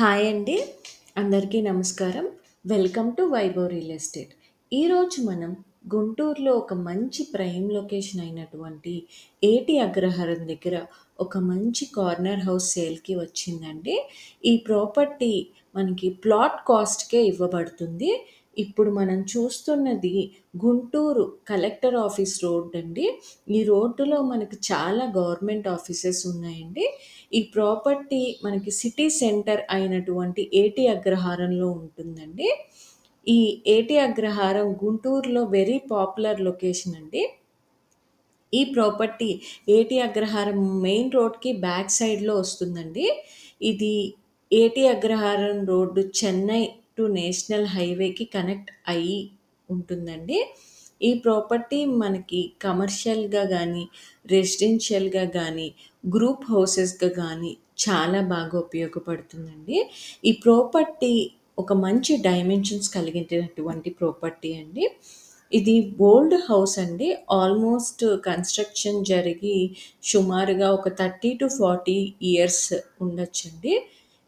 Hi అండి. అందరికీ నమస్కారం. Welcome to Vaibhav real estate. ఈరోజు మనం గుంటూరులో ఒక మంచి ప్రైమ్ లొకేషన్ అయినటువంటి ఏటి అగ్రహారం దగ్గర ఒక మంచి కార్నర్ హౌస్ సేల్‌కి వచ్చిందండి. ఈ ప్రాపర్టీ మనకి ప్లాట్ కాస్ట్‌కే ఇవ్వబడుతుంది. ఇప్పుడు మనం చూస్తున్నది గుంటూరు కలెక్టర్ ఆఫీస్ రోడ్ అండి. ఈ రోడ్డులో మనకు చాలా గవర్నమెంట్ ఆఫీసెస్ ఉన్నాయండి. ఈ ప్రాపర్టీ మనకి సిటీ సెంటర్ అయినటువంటి ఏటి అగ్రహారంలో ఉంటుందండి. ఈ ఏటి అగ్రహారం గుంటూరులో వెరీ పాపులర్ లొకేషన్ అండి. ఈ ప్రాపర్టీ ఏటి అగ్రహారం మెయిన్ రోడ్‌కి బ్యాక్ సైడ్‌లో వస్తుందండి. ఇది ఏటి అగ్రహారం రోడ్డు చెన్నై టు నేషనల్ హైవేకి కనెక్ట్ అయ్యి ఉంటుందండి. ఈ ప్రాపర్టీ మనకి కమర్షియల్‌గా గానీ, రెసిడెన్షియల్‌గా గానీ, గ్రూప్ హౌసెస్‌గా గానీ చాలా బాగా ఉపయోగపడుతుందండి. ఈ ప్రాపర్టీ ఒక మంచి డైమెన్షన్స్ కలిగినటువంటి ప్రాపర్టీ అండి. ఇది ఓల్డ్ హౌస్ అండి. ఆల్మోస్ట్ కన్‌స్ట్రక్షన్ జరిగి సుమారుగా ఒక 30-40 ఇయర్స్ ఉండొచ్చండి.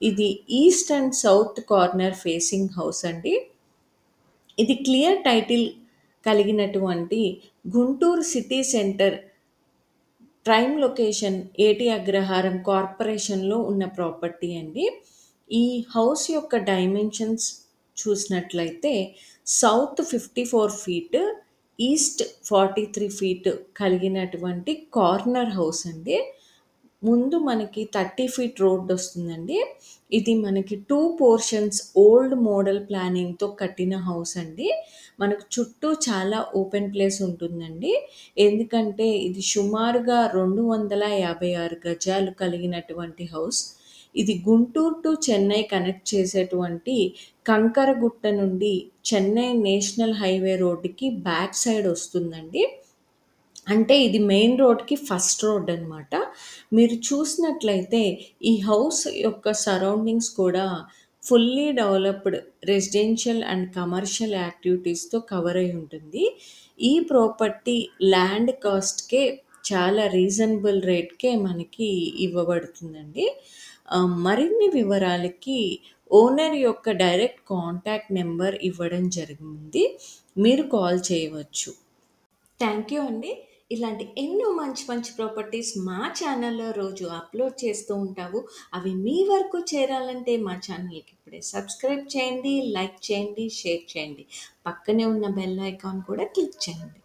ఇది east and south corner facing house అండి. ఇది క్లియర్ టైటిల్ కలిగినటువంటి Guntur city centre prime location ఏటి అగ్రహారం కార్పొరేషన్‌లో ఉన్న ప్రాపర్టీ అండి. ఈ హౌస్ యొక్క డైమెన్షన్స్ చూసినట్లయితే సౌత్ 54 ఫీట్, ఈస్ట్ 43 ఫీట్ కలిగినటువంటి కార్నర్ హౌస్ అండి. ముందు మనకి 30 ఫీట్ రోడ్ వస్తుందండి. ఇది మనకి 2 పోర్షన్స్ ఓల్డ్ మోడల్ ప్లానింగ్‌తో కట్టిన హౌస్ అండి. మనకు చుట్టూ చాలా ఓపెన్ ప్లేస్ ఉంటుందండి. ఎందుకంటే ఇది సుమారుగా 256 గజాలు కలిగినటువంటి హౌస్. ఇది గుంటూరు టు చెన్నై కనెక్ట్ చేసేటువంటి కంకరగుట్ట నుండి చెన్నై నేషనల్ హైవే రోడ్డుకి బ్యాక్ సైడ్ వస్తుందండి. అంటే ఇది మెయిన్ రోడ్‌కి ఫస్ట్ రోడ్ అనమాట. మీరు చూసినట్లయితే ఈ హౌస్ యొక్క సరౌండింగ్స్ కూడా fully developed residential and commercial యాక్టివిటీస్‌తో కవర్ అయి ఉంటుంది. ఈ ప్రాపర్టీ ల్యాండ్ కాస్ట్‌కే చాలా రీజనబుల్ రేట్‌కే మనకి ఇవ్వబడుతుందండి. మరిన్ని వివరాలకి ఓనర్ యొక్క డైరెక్ట్ కాంటాక్ట్ నెంబర్ ఇవ్వడం జరిగింది. మీరు కాల్ చేయవచ్చు. థ్యాంక్ యూ అండి. ఇలాంటి ఎన్నో మంచి మంచి ప్రాపర్టీస్ మా ఛానల్‌లో రోజు అప్‌లోడ్ చేస్తూ ఉంటాము. అవి మీ వరకు చేరాలంటే మా ఛానల్‌కి ఇప్పుడే సబ్స్క్రైబ్ చేయండి, లైక్ చేయండి, షేర్ చేయండి. పక్కనే ఉన్న బెల్ ఐకాన్ కూడా క్లిక్ చేయండి.